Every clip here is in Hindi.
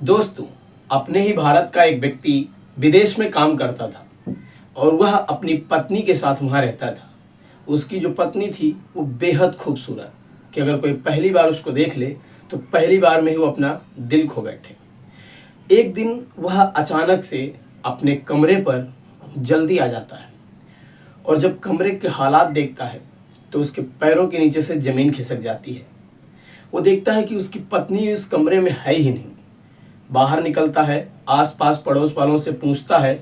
दोस्तों, अपने ही भारत का एक व्यक्ति विदेश में काम करता था और वह अपनी पत्नी के साथ वहाँ रहता था। उसकी जो पत्नी थी वो बेहद खूबसूरत कि अगर कोई पहली बार उसको देख ले तो पहली बार में ही वो अपना दिल खो बैठे। एक दिन वह अचानक से अपने कमरे पर जल्दी आ जाता है और जब कमरे के हालात देखता है तो उसके पैरों के नीचे से ज़मीन खिसक जाती है। वो देखता है कि उसकी पत्नी उस कमरे में है ही नहीं। बाहर निकलता है, आसपास पड़ोस वालों से पूछता है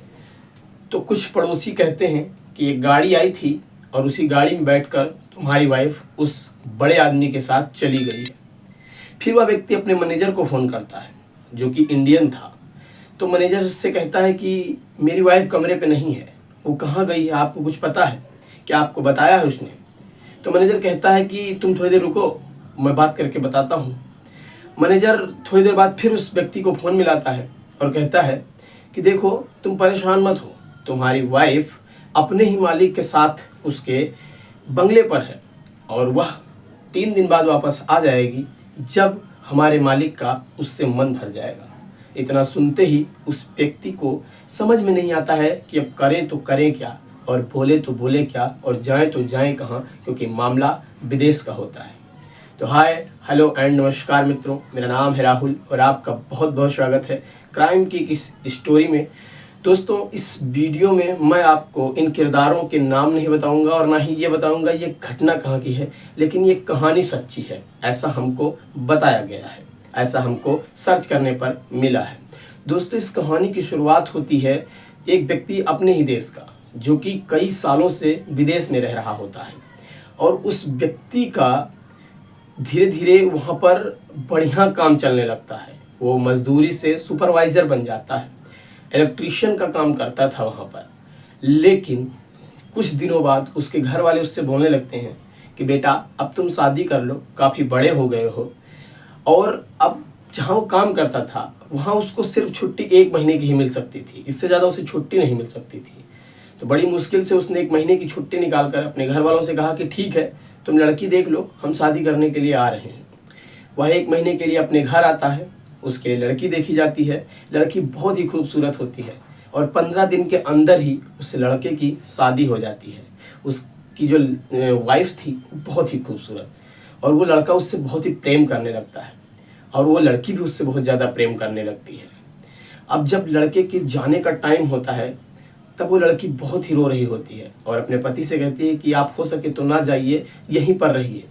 तो कुछ पड़ोसी कहते हैं कि एक गाड़ी आई थी और उसी गाड़ी में बैठकर तुम्हारी वाइफ उस बड़े आदमी के साथ चली गई है। फिर वह व्यक्ति अपने मैनेजर को फ़ोन करता है जो कि इंडियन था। तो मैनेजर से कहता है कि मेरी वाइफ कमरे पे नहीं है, वो कहाँ गई है, आपको कुछ पता है क्या, आपको बताया है उसने? तो मैनेजर कहता है कि तुम थोड़ी देर रुको, मैं बात करके बताता हूँ। मैनेजर थोड़ी देर बाद फिर उस व्यक्ति को फ़ोन मिलाता है और कहता है कि देखो, तुम परेशान मत हो, तुम्हारी वाइफ अपने ही मालिक के साथ उसके बंगले पर है और वह 3 दिन बाद वापस आ जाएगी जब हमारे मालिक का उससे मन भर जाएगा। इतना सुनते ही उस व्यक्ति को समझ में नहीं आता है कि अब करें तो करें क्या और बोले तो बोले क्या और जाएं तो जाएं कहाँ, क्योंकि मामला विदेश का होता है। तो हाय, हेलो एंड नमस्कार मित्रों, मेरा नाम है राहुल और आपका बहुत बहुत स्वागत है क्राइम की इस स्टोरी में। दोस्तों, इस वीडियो में मैं आपको इन किरदारों के नाम नहीं बताऊंगा और ना ही ये बताऊंगा ये घटना कहाँ की है, लेकिन ये कहानी सच्ची है, ऐसा हमको बताया गया है, ऐसा हमको सर्च करने पर मिला है। दोस्तों, इस कहानी की शुरुआत होती है एक व्यक्ति अपने ही देश का जो कि कई सालों से विदेश में रह रहा होता है और उस व्यक्ति का धीरे धीरे वहाँ पर बढ़िया काम चलने लगता है। वो मजदूरी से सुपरवाइज़र बन जाता है, इलेक्ट्रीशियन का काम करता था वहाँ पर। लेकिन कुछ दिनों बाद उसके घर वाले उससे बोलने लगते हैं कि बेटा, अब तुम शादी कर लो, काफ़ी बड़े हो गए हो। और अब जहाँ वो काम करता था वहाँ उसको सिर्फ छुट्टी 1 महीने की ही मिल सकती थी, इससे ज़्यादा उसे छुट्टी नहीं मिल सकती थी। तो बड़ी मुश्किल से उसने 1 महीने की छुट्टी निकाल कर अपने घर वालों से कहा कि ठीक है, तुम लड़की देख लो, हम शादी करने के लिए आ रहे हैं। वह 1 महीने के लिए अपने घर आता है, उसके लड़की देखी जाती है। लड़की बहुत ही खूबसूरत होती है और 15 दिन के अंदर ही उस लड़के की शादी हो जाती है। उसकी जो वाइफ थी बहुत ही खूबसूरत और वो लड़का उससे बहुत ही प्रेम करने लगता है और वो लड़की भी उससे बहुत ज़्यादा प्रेम करने लगती है। अब जब लड़के के जाने का टाइम होता है तब वो लड़की बहुत ही रो रही होती है और अपने पति से कहती है कि आप हो सके तो ना जाइए, यहीं पर रहिए।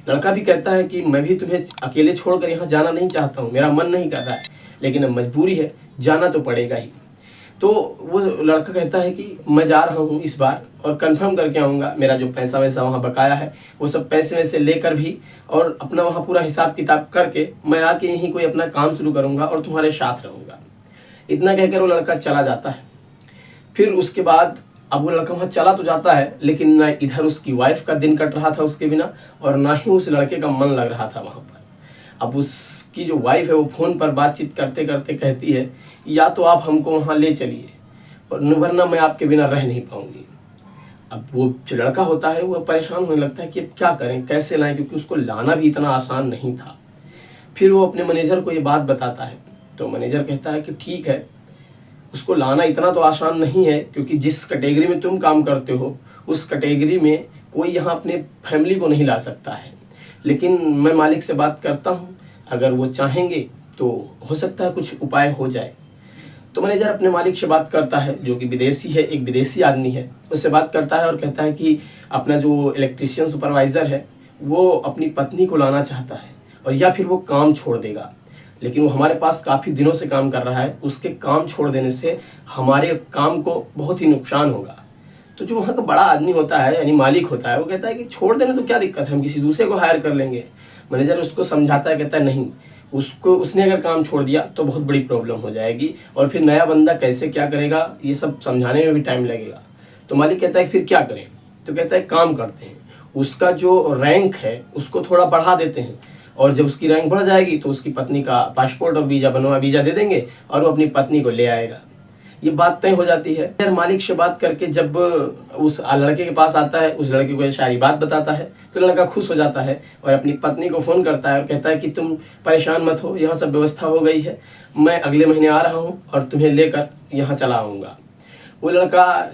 लड़का भी कहता है कि मैं भी तुम्हें अकेले छोड़कर यहाँ जाना नहीं चाहता हूँ, मेरा मन नहीं कर रहा है, लेकिन अब मजबूरी है, जाना तो पड़ेगा ही। तो वो लड़का कहता है कि मैं जा रहा हूँ इस बार और कंफर्म करके आऊँगा, मेरा जो पैसा वैसा वहाँ बकाया है वो सब पैसे वैसे लेकर भी और अपना वहाँ पूरा हिसाब किताब करके मैं आके यहीं कोई अपना काम शुरू करूँगा और तुम्हारे साथ रहूँगा। इतना कहकर वो लड़का चला जाता है। फिर उसके बाद अब वो लड़का वहाँ चला तो जाता है, लेकिन ना इधर उसकी वाइफ का दिन कट रहा था उसके बिना और ना ही उस लड़के का मन लग रहा था वहाँ पर। अब उसकी जो वाइफ है वो फ़ोन पर बातचीत करते करते कहती है, या तो आप हमको वहाँ ले चलिए और वरना मैं आपके बिना रह नहीं पाऊँगी। अब वो जो लड़का होता है वो परेशान होने लगता है कि अब क्या करें, कैसे लाएं, क्योंकि उसको लाना भी इतना आसान नहीं था। फिर वो अपने मैनेजर को ये बात बताता है तो मैनेजर कहता है कि ठीक है, उसको लाना इतना तो आसान नहीं है, क्योंकि जिस कैटेगरी में तुम काम करते हो उस कैटेगरी में कोई यहाँ अपने फैमिली को नहीं ला सकता है, लेकिन मैं मालिक से बात करता हूँ, अगर वो चाहेंगे तो हो सकता है कुछ उपाय हो जाए। तो मैनेजर अपने मालिक से बात करता है जो कि विदेशी है, एक विदेशी आदमी है, उससे बात करता है और कहता है कि अपना जो इलेक्ट्रीशियन सुपरवाइज़र है वो अपनी पत्नी को लाना चाहता है और या फिर वो काम छोड़ देगा, लेकिन वो हमारे पास काफ़ी दिनों से काम कर रहा है, उसके काम छोड़ देने से हमारे काम को बहुत ही नुकसान होगा। तो जो वहाँ का बड़ा आदमी होता है यानी मालिक होता है वो कहता है कि छोड़ देने तो क्या दिक्कत है, हम किसी दूसरे को हायर कर लेंगे। मैनेजर उसको समझाता है, कहता है नहीं, उसने अगर काम छोड़ दिया तो बहुत बड़ी प्रॉब्लम हो जाएगी और फिर नया बंदा कैसे क्या करेगा ये सब समझाने में भी टाइम लगेगा। तो मालिक कहता है फिर क्या करें? तो कहता है काम करते हैं, उसका जो रैंक है उसको थोड़ा बढ़ा देते हैं और जब उसकी रैंक बढ़ जाएगी तो उसकी पत्नी का पासपोर्ट और वीज़ा दे देंगे और वो अपनी पत्नी को ले आएगा। ये बात तय हो जाती है। फिर मालिक से बात करके जब उस लड़के के पास आता है, उस लड़के को ये सारी बात बताता है, तो लड़का खुश हो जाता है और अपनी पत्नी को फ़ोन करता है और कहता है कि तुम परेशान मत हो, यहाँ सब व्यवस्था हो गई है, मैं अगले महीने आ रहा हूँ और तुम्हें लेकर यहाँ चला आऊँगा। वो लड़का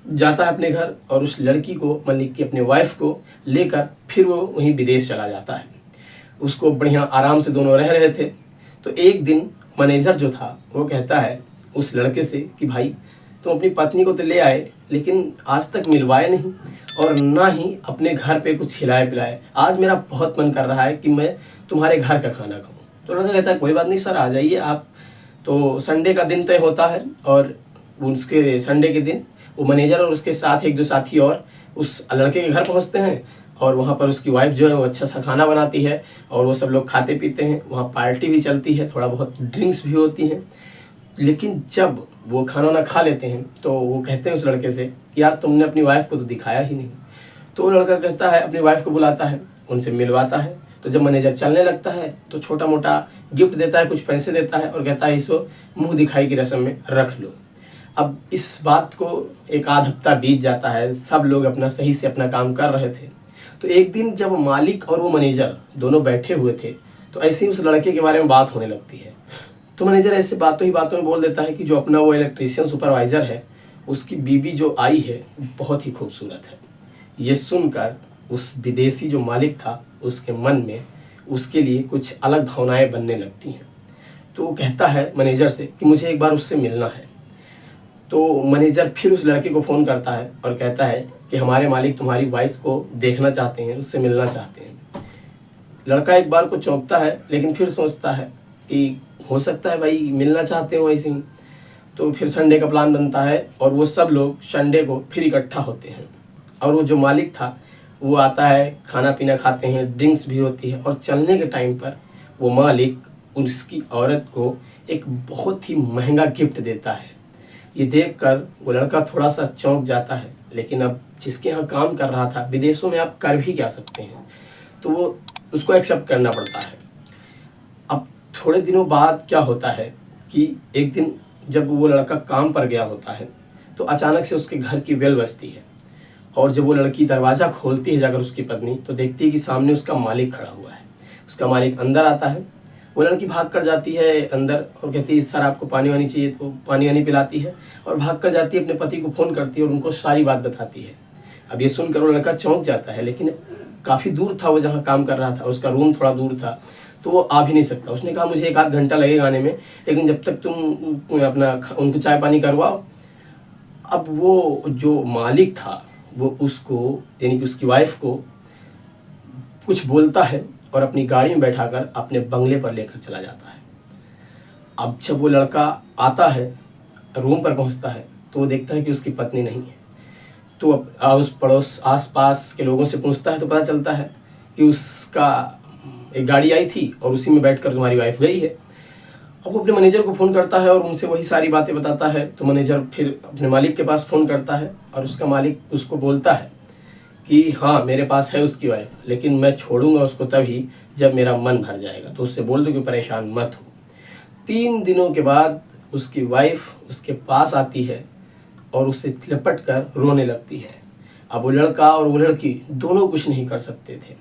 जाता है अपने घर और उस लड़की को, मलिक की अपने वाइफ को लेकर फिर वो वहीं विदेश चला जाता है। उसको बढ़िया आराम से दोनों रह रहे थे। तो एक दिन मैनेजर जो था वो कहता है उस लड़के से कि भाई तुम अपनी पत्नी को तो ले आए, लेकिन आज तक मिलवाए नहीं और ना ही अपने घर पे कुछ खिलाए पिलाए। आज मेरा बहुत मन कर रहा है कि मैं तुम्हारे घर का खाना खाऊं। तो लड़का कहता है कोई बात नहीं सर, आ जाइए आप। तो संडे का दिन तय होता है और उसके संडे के दिन वो मैनेजर और उसके साथ एक दो साथी और उस लड़के के घर पहुंचते हैं और वहाँ पर उसकी वाइफ जो है वो अच्छा सा खाना बनाती है और वो सब लोग खाते पीते हैं। वहाँ पार्टी भी चलती है, थोड़ा बहुत ड्रिंक्स भी होती हैं। लेकिन जब वो खाना ना खा लेते हैं तो वो कहते हैं उस लड़के से कि यार तुमने अपनी वाइफ को तो दिखाया ही नहीं। तो वो लड़का कहता है, अपनी वाइफ को बुलाता है, उनसे मिलवाता है। तो जब मैनेजर चलने लगता है तो छोटा मोटा गिफ्ट देता है, कुछ पैसे देता है और कहता है इसको मुँह दिखाई की रस्म में रख लो। अब इस बात को एक आध हफ्ता बीत जाता है, सब लोग अपना सही से अपना काम कर रहे थे। तो एक दिन जब मालिक और वो मैनेजर दोनों बैठे हुए थे तो ऐसे ही उस लड़के के बारे में बात होने लगती है। तो मैनेजर ऐसे बातों ही बातों में बोल देता है कि जो अपना वो इलेक्ट्रीशियन सुपरवाइज़र है उसकी बीवी जो आई है बहुत ही खूबसूरत है। ये सुनकर उस विदेशी जो मालिक था उसके मन में उसके लिए कुछ अलग भावनाएं बनने लगती हैं। तो वो कहता है मैनेजर से कि मुझे एक बार उससे मिलना है। तो मैनेजर फिर उस लड़के को फ़ोन करता है और कहता है कि हमारे मालिक तुम्हारी वाइफ को देखना चाहते हैं, उससे मिलना चाहते हैं। लड़का एक बार को चौंकता है लेकिन फिर सोचता है कि हो सकता है भाई मिलना चाहते हो ऐसे ही। तो फिर संडे का प्लान बनता है और वो सब लोग संडे को फिर इकट्ठा होते हैं और वो जो मालिक था वो आता है, खाना पीना खाते हैं, ड्रिंक्स भी होती है और चलने के टाइम पर वो मालिक उसकी औरत को एक बहुत ही महंगा गिफ्ट देता है। ये देखकर वो लड़का थोड़ा सा चौंक जाता है, लेकिन अब जिसके यहाँ काम कर रहा था, विदेशों में आप कर भी क्या सकते हैं, तो वो उसको एक्सेप्ट करना पड़ता है। अब थोड़े दिनों बाद क्या होता है कि एक दिन जब वो लड़का काम पर गया होता है तो अचानक से उसके घर की बेल बजती है और जब वो लड़की दरवाज़ा खोलती है जाकर उसकी पत्नी, तो देखती है कि सामने उसका मालिक खड़ा हुआ है। उसका मालिक अंदर आता है। वो लड़की भाग कर जाती है अंदर और कहती है सर आपको पानी वानी चाहिए, तो पानी वानी पिलाती है और भाग कर जाती है, अपने पति को फ़ोन करती है और उनको सारी बात बताती है। अब ये सुनकर वो लड़का चौंक जाता है, लेकिन काफ़ी दूर था वो जहाँ काम कर रहा था, उसका रूम थोड़ा दूर था तो वो आ भी नहीं सकता। उसने कहा मुझे एक आध घंटा लगेगा आने में, लेकिन जब तक तुम अपना उनको चाय पानी करवाओ। अब वो जो मालिक था वो उसको यानी कि उसकी वाइफ को कुछ बोलता है और अपनी गाड़ी में बैठाकर अपने बंगले पर लेकर चला जाता है। अब जब वो लड़का आता है, रूम पर पहुंचता है, तो वो देखता है कि उसकी पत्नी नहीं है। तो अब उस पड़ोस आसपास के लोगों से पूछता है तो पता चलता है कि उसका एक गाड़ी आई थी और उसी में बैठकर तुम्हारी वाइफ गई है। अब वो अपने मैनेजर को फ़ोन करता है और उनसे वही सारी बातें बताता है। तो मैनेजर फिर अपने मालिक के पास फ़ोन करता है और उसका मालिक उसको बोलता है कि हाँ मेरे पास है उसकी वाइफ, लेकिन मैं छोड़ूंगा उसको तभी जब मेरा मन भर जाएगा, तो उससे बोल दो कि परेशान मत हो। 3 दिनों के बाद उसकी वाइफ उसके पास आती है और उससे लिपट कर रोने लगती है। अब वो लड़का और वो लड़की दोनों कुछ नहीं कर सकते थे,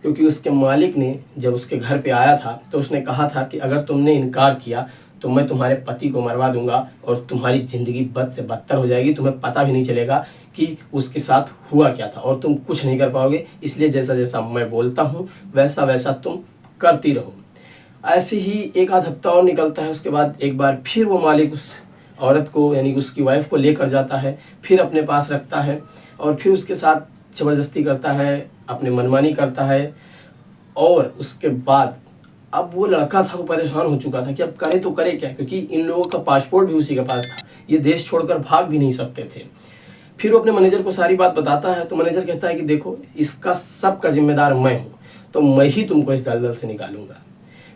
क्योंकि उसके मालिक ने जब उसके घर पे आया था तो उसने कहा था कि अगर तुमने इनकार किया तो मैं तुम्हारे पति को मरवा दूंगा और तुम्हारी ज़िंदगी बद से बदतर हो जाएगी, तुम्हें पता भी नहीं चलेगा कि उसके साथ हुआ क्या था और तुम कुछ नहीं कर पाओगे। इसलिए जैसा जैसा मैं बोलता हूँ वैसा वैसा तुम करती रहो। ऐसे ही एक आध हफ्ता और निकलता है। उसके बाद एक बार फिर वो मालिक उस औरत को यानी उसकी वाइफ को लेकर जाता है, फिर अपने पास रखता है और फिर उसके साथ ज़बरदस्ती करता है, अपने मनमानी करता है। और उसके बाद अब वो लड़का था वो परेशान हो चुका था कि अब करे तो करे क्या, क्योंकि इन लोगों का पासपोर्ट भी उसी के पास था, ये देश छोड़कर भाग भी नहीं सकते थे। फिर वो अपने मैनेजर को सारी बात बताता है तो मैनेजर कहता है कि देखो इसका सब का जिम्मेदार मैं हूँ, तो मैं ही तुमको इस दलदल से निकालूंगा।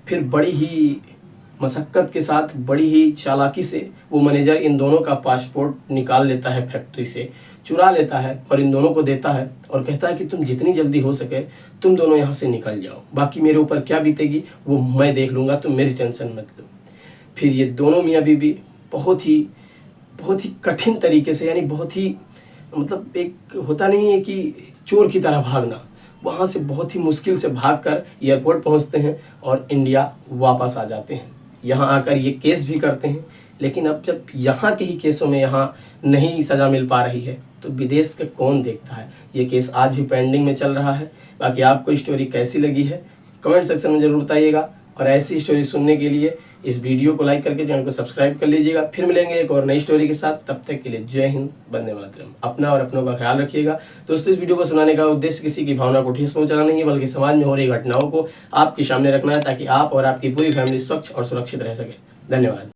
फिर बड़ी ही मशक्क़त के साथ, बड़ी ही चालाकी से वो मैनेजर इन दोनों का पासपोर्ट निकाल लेता है, फैक्ट्री से चुरा लेता है और इन दोनों को देता है और कहता है कि तुम जितनी जल्दी हो सके तुम दोनों यहाँ से निकल जाओ, बाकी मेरे ऊपर क्या बीतेगी वो मैं देख लूँगा, तुम मेरी टेंशन मत लो। फिर ये दोनों मियाँ बीवी बहुत ही बहुत ही कठिन तरीके से, यानी बहुत ही मतलब एक होता नहीं है कि चोर की तरह भागना, वहाँ से बहुत ही मुश्किल से भागकर एयरपोर्ट पहुँचते हैं और इंडिया वापस आ जाते हैं। यहाँ आकर ये केस भी करते हैं, लेकिन अब जब यहाँ के ही केसों में यहाँ नहीं सज़ा मिल पा रही है तो विदेश का कौन देखता है। ये केस आज भी पेंडिंग में चल रहा है। बाकी आपको स्टोरी कैसी लगी है कमेंट सेक्शन में ज़रूर बताइएगा, और ऐसी स्टोरी सुनने के लिए इस वीडियो को लाइक करके चैनल को सब्सक्राइब कर लीजिएगा। फिर मिलेंगे एक और नई स्टोरी के साथ, तब तक के लिए जय हिंद, वंदे मातरम। अपना और अपनों का ख्याल रखिएगा। दोस्तों, इस वीडियो को सुनाने का उद्देश्य किसी की भावना को ठेस पहुंचाना नहीं है, बल्कि समाज में हो रही घटनाओं को आपके सामने रखना है, ताकि आप और आपकी पूरी फैमिली स्वच्छ और सुरक्षित रह सके। धन्यवाद।